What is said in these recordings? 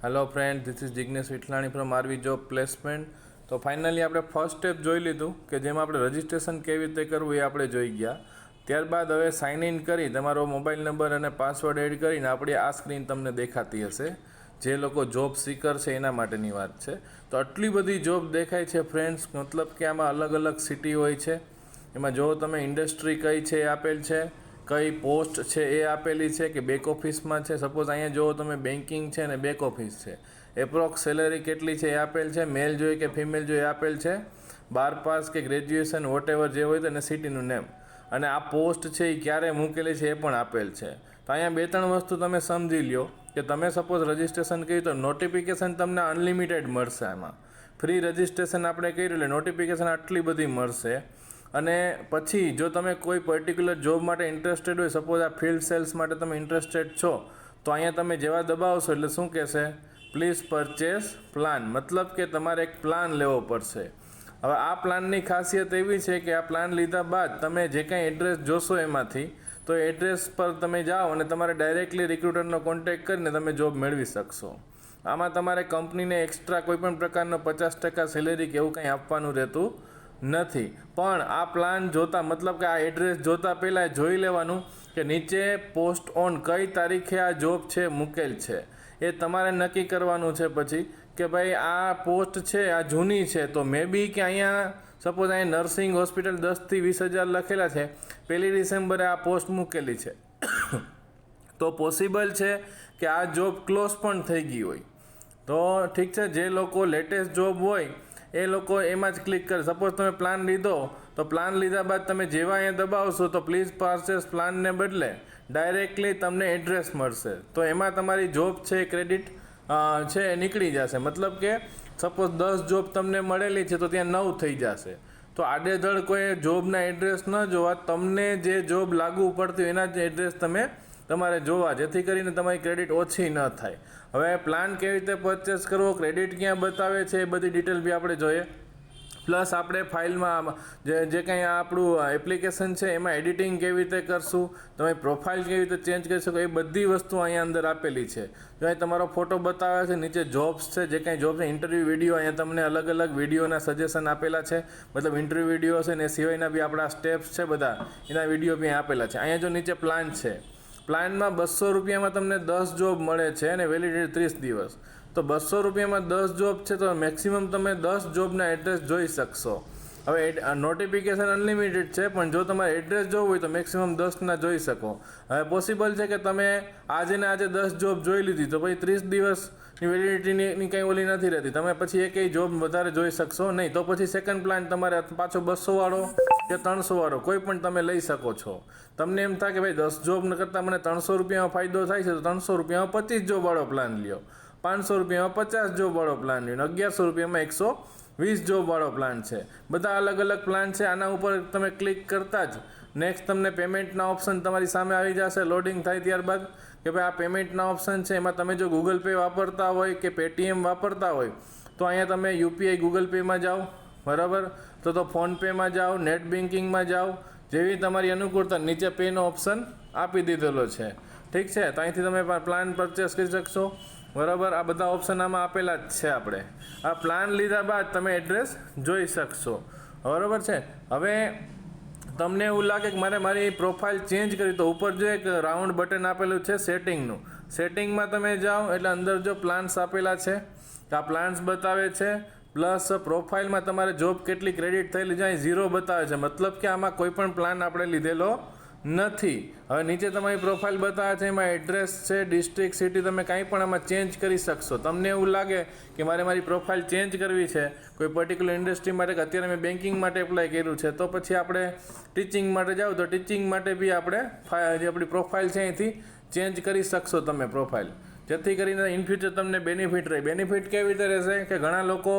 Hello friend, this is Jignesh Vithlani from RV job placement. તો finally આપણે first step જોઈ લીધું કે જેમાં આપણે રજિસ્ટ્રેશન કેવી રીતે કરવું એ આપણે જોઈ ગયા. ત્યારબાદ હવે સાઇન ઇન કરી તમારો મોબાઈલ નંબર અને પાસવર્ડ એડ કરીને આપણી આ સ્ક્રીન તમને દેખાતી હશે. જે લોકો જોબ સીકર છે એના માટેની વાત છે. તો આટલી બધી જોબ દેખાય છે ફ્રેન્ડ્સ, મતલબ કે આમાં અલગ અલગ સિટી હોય છે. એમાં જો તમે ઇન્ડસ્ટ્રી કઈ છે એ આપેલ છે, કઈ પોસ્ટ છે એ આપેલી છે કે બેક ઓફિસમાં છે. સપોઝ અહીંયા જો તમે બેન્કિંગ છે ને બેક ઓફિસ છે. એપ્રોક્સ સેલેરી કેટલી છે એ આપેલ છે, મેલ જોઈએ કે ફિમેલ જોઈએ આપેલ છે, 12 પાસ કે ગ્રેજ્યુએશન વોટેવર જે હોય તો અને સિટીનું નેમ, અને આ પોસ્ટ છે એ ક્યારે મૂકેલી છે એ પણ આપેલ છે. તો અહીંયા 2-3 વસ્તુ તમે સમજી લ્યો કે તમે સપોઝ રજિસ્ટ્રેશન કર્યું તો નોટિફિકેશન તમને અનલિમિટેડ મળશે. આમાં ફ્રી રજિસ્ટ્રેશન આપણે કર્યું એટલે નોટિફિકેશન આટલી બધી મળશે. અને પછી જો તમે કોઈ પર્ટિક્યુલર જોબ માટે ઇન્ટરેસ્ટેડ હોય, સપોઝ આ ફિલ્ડ સેલ્સ માટે તમે ઇન્ટરેસ્ટેડ છો, તો અહીંયા તમે જેવા દબાવશો એટલે શું કહેશે, પ્લીઝ પરચેસ પ્લાન, મતલબ કે તમારે એક પ્લાન લેવો પડશે. હવે આ પ્લાનની ખાસિયત એવી છે કે આ પ્લાન લીધા બાદ તમે જે કાંઈ એડ્રેસ જોશો એમાંથી, તો એડ્રેસ પર તમે જાઓ અને તમારે ડાયરેક્ટલી રિક્રુટરનો કોન્ટેક્ટ કરીને તમે જોબ મેળવી શકશો. આમાં તમારે કંપનીને એક્સ્ટ્રા કોઈપણ પ્રકારનો 50% સેલેરી કે એવું કંઈ આપવાનું રહેતું નથી. પણ આ પ્લાન જોતા, મતલબ કે આ એડ્રેસ જોતા પહેલાં જોઈ લેવાનું કે નીચે પોસ્ટ ઓન કઈ તારીખે આ જોબ છે મૂકેલ છે. એ તમારે નક્કી કરવાનું છે પછી કે ભાઈ આ પોસ્ટ છે આ જૂની છે, તો મે બી કે અહીંયા સપોઝ અહીંયા નર્સિંગ હોસ્પિટલ 10 થી 20,000 લખેલા છે, 1 ડિસેમ્બરે આ પોસ્ટ મૂકેલી છે. તો પોસિબલ છે કે આ જોબ ક્લોઝ પણ થઈ ગઈ હોય. તો ઠીક છે, જે લોકો લેટેસ્ટ જોબ હોય એ લોકો એમાં જ ક્લિક કરે. સપોઝ તમે પ્લાન લીધો, તો પ્લાન લીધા બાદ તમે જેવા અહીંયા દબાવશો તો પ્લીઝ પરચેસ પ્લાનને બદલે ડાયરેક્ટલી તમને એડ્રેસ મળશે. તો એમાં તમારી જોબ છે ક્રેડિટ છે એ નીકળી જશે. મતલબ કે સપોઝ 10 જોબ તમને મળેલી છે તો ત્યાં 9 થઈ જશે. તો આડેધડ કોઈ જોબના એડ્રેસ ન જોવા, તમને જે જોબ લાગુ પડતી હોય એના જ એડ્રેસ તમારે જોવા, જેથી કરીને તમારી ક્રેડિટ ઓછી ન થાય. હવે પ્લાન કેવી રીતે પરચેસ કરવો, ક્રેડિટ ક્યાં બતાવે છે એ બધી ડિટેલ બી આપણે જોઈએ. પ્લસ આપણે ફાઇલમાં જે કંઈ આપણું એપ્લિકેશન છે એમાં એડિટિંગ કેવી રીતે કરશું, તમે પ્રોફાઇલ કેવી રીતે ચેન્જ કરી શકો, એ બધી વસ્તુ અહીંયા અંદર આપેલી છે. જો અહીં તમારો ફોટો બતાવે છે, નીચે જોબ્સ છે, જે કંઈ જોબ્સ છે, ઇન્ટરવ્યૂ વિડીયો, અહીંયા તમને અલગ અલગ વિડીયોના સજેશન આપેલા છે. મતલબ ઇન્ટરવ્યૂ વિડીયો છે ને એ સિવાયના બી આપણા સ્ટેપ્સ છે બધા, એના વિડીયો બી આપેલા છે. અહીંયા જો નીચે પ્લાન છે, પ્લાનમાં 200 રૂપિયામાં તમને 10 જોબ મળે છે અને વેલિડિટી 30 દિવસ. તો 200 રૂપિયામાં 10 જોબ છે તો મેક્સિમમ તમે 10 જોબના એડ્રેસ જોઈ શકશો. હવે નોટિફિકેશન અનલિમિટેડ છે, પણ જો તમારે એડ્રેસ જોવું હોય તો મેક્સિમમ 10ના જોઈ શકો. હવે પોસિબલ છે કે તમે આજે ને આજે 10 જોબ જોઈ લીધી તો પછી 30 દિવસની વેલિડિટીની કંઈ ઓલી નથી રહેતી, તમે પછી એકેય જોબ વધારે જોઈ શકશો નહીં. તો પછી સેકન્ડ પ્લાન તમારે પાછો 200 વાળો કે 300 વાળો કોઈ પણ તમે લઈ શકો છો. તમને એમ થાય કે ભાઈ 10 જોબ કરતાં મને 300 રૂપિયામાં ફાયદો થાય છે તો 300 રૂપિયામાં 25 જોબ વાળો પ્લાન લ્યો, 500 રૂપિયામાં 50 જોબ વાળો પ્લાન લ્યો, 1100 રૂપિયામાં 120 જોબ વાળો પ્લાન છે. બધા અલગ અલગ પ્લાન છે. આના ઉપર તમે ક્લિક કરતા જ નેક્સ્ટ તમને પેમેન્ટના ઓપ્શન તમારી સામે આવી જશે લોડિંગ થાય ત્યારબાદ, કે ભાઈ આ પેમેન્ટના ઓપ્શન છે. એમાં તમે જો ગૂગલ પે વાપરતા હોય કે પેટીએમ વાપરતા હોય તો અહીંયા તમે યુપીઆઈ ગૂગલ પેમાં જાઓ, બરાબર, તો ફોનપેમાં જાઓ, નેટ બેન્કિંગમાં જાઓ, જેવી તમારી અનુકૂળતા નીચે પેનો ઓપ્શન આપી દીધેલો છે. ઠીક છે, તો અહીંથી તમે પ્લાન પરચેસ કરી શકશો, બરાબર. આ બધા ઓપ્શન આમાં આપેલા જ છે. આપણે આ પ્લાન લીધા બાદ તમે એડ્રેસ જોઈ શકશો, બરાબર છે. હવે તમને એવું લાગે કે મારી પ્રોફાઇલ ચેન્જ કરી, તો ઉપર જો એક રાઉન્ડ બટન આપેલું છે સેટિંગનું, સેટિંગમાં તમે જાઓ એટલે અંદર જો પ્લાન્સ આપેલા છે, આ પ્લાન્સ બતાવે છે. પ્લસ પ્રોફાઇલમાં તમારે જોબ કેટલી ક્રેડિટ થયેલી છે 0 બતાવે છે, મતલબ કે આમાં કોઈ પણ પ્લાન આપણે લીધેલો નથી. હવે નીચે તમારી પ્રોફાઇલ બતાવે છે, એમાં એડ્રેસ છે, ડિસ્ટ્રિક્ટ, સિટી, તમે કાંઈ પણ આમાં ચેન્જ કરી શકશો. તમને એવું લાગે કે મારી પ્રોફાઇલ ચેન્જ કરવી છે કોઈ પર્ટિક્યુલર ઇન્ડસ્ટ્રી માટે, કે અત્યારે મેં બેન્કિંગ માટે એપ્લાય કર્યું છે, તો પછી આપણે ટીચિંગ માટે જાઓ તો ટીચિંગ માટે બી આપણે જે આપણી પ્રોફાઇલ છે અહીંથી ચેન્જ કરી શકશો તમે પ્રોફાઇલ, જેથી કરીને ઇન ફ્યુચર તમને બેનિફિટ રહે. બેનિફિટ કેવી રીતે રહેશે કે ઘણા લોકો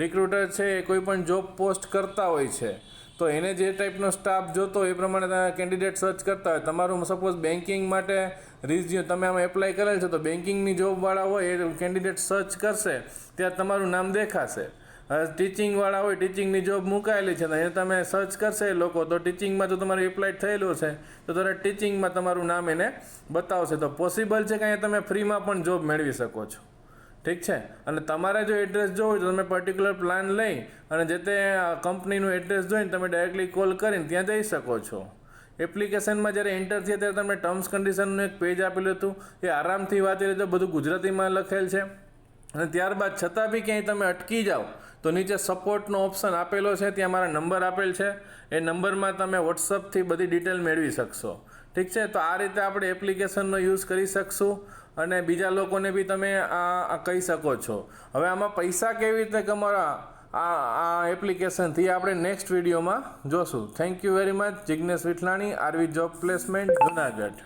રિક્રુટર છે એ કોઈ પણ જોબ પોસ્ટ કરતા હોય છે, તો એને જે ટાઈપનો સ્ટાફ જોતો હોય એ પ્રમાણે કેન્ડિડેટ સર્ચ કરતા હોય. તમારું સપોઝ બેન્કિંગ માટે રિઝ્યુમ તમે આમાં એપ્લાય કરેલ છે, તો બેન્કિંગની જોબવાળા હોય એ કેન્ડિડેટ સર્ચ કરશે ત્યારે તમારું નામ દેખાશે. ટીચિંગવાળા હોય, ટીચિંગની જોબ મુકાયેલી છે તો એ તમે સર્ચ કરશે એ લોકો, તો ટીચિંગમાં જો તમારું એપ્લાય થયેલું છે તો તરત ટીચિંગમાં તમારું નામ એને બતાવશે. તો પોસિબલ છે કે અહીંયા તમે ફ્રીમાં પણ જોબ મેળવી શકો છો. ઠીક છે. અને તમારે જો એડ્રેસ જોવું હોય તો તમે પર્ટિક્યુલર પ્લાન લઈ અને જે તે કંપનીનું એડ્રેસ જોઈને તમે ડાયરેક્ટલી કોલ કરીને ત્યાં જઈ શકો છો. એપ્લિકેશનમાં જ્યારે એન્ટર થયા ત્યારે તમને ટર્મ્સ કન્ડિશનનું એક પેજ આપેલું હતું, એ આરામથી વાંચી લેજો, બધું ગુજરાતીમાં લખેલ છે. અને ત્યારબાદ છતાં બી ક્યાંય તમે અટકી જાઓ તો નીચે સપોર્ટનો ઓપ્શન આપેલો છે, ત્યાં મારા નંબર આપેલ છે, એ નંબરમાં તમે વોટ્સઅપથી બધી ડિટેલ મેળવી શકશો. ઠીક છે. તો આ રીતે આપણે એપ્લિકેશનનો યુઝ કરી શકશું અને બીજા લોકોને બી તમે આ કહી શકો છો. હવે આમાં પૈસા કેવી રીતે કમાવા આ એપ્લિકેશનથી આપણે નેક્સ્ટ વિડીયોમાં જોશું. Thank you very much. Jignesh Vithlani, RV job placement, Junagadh.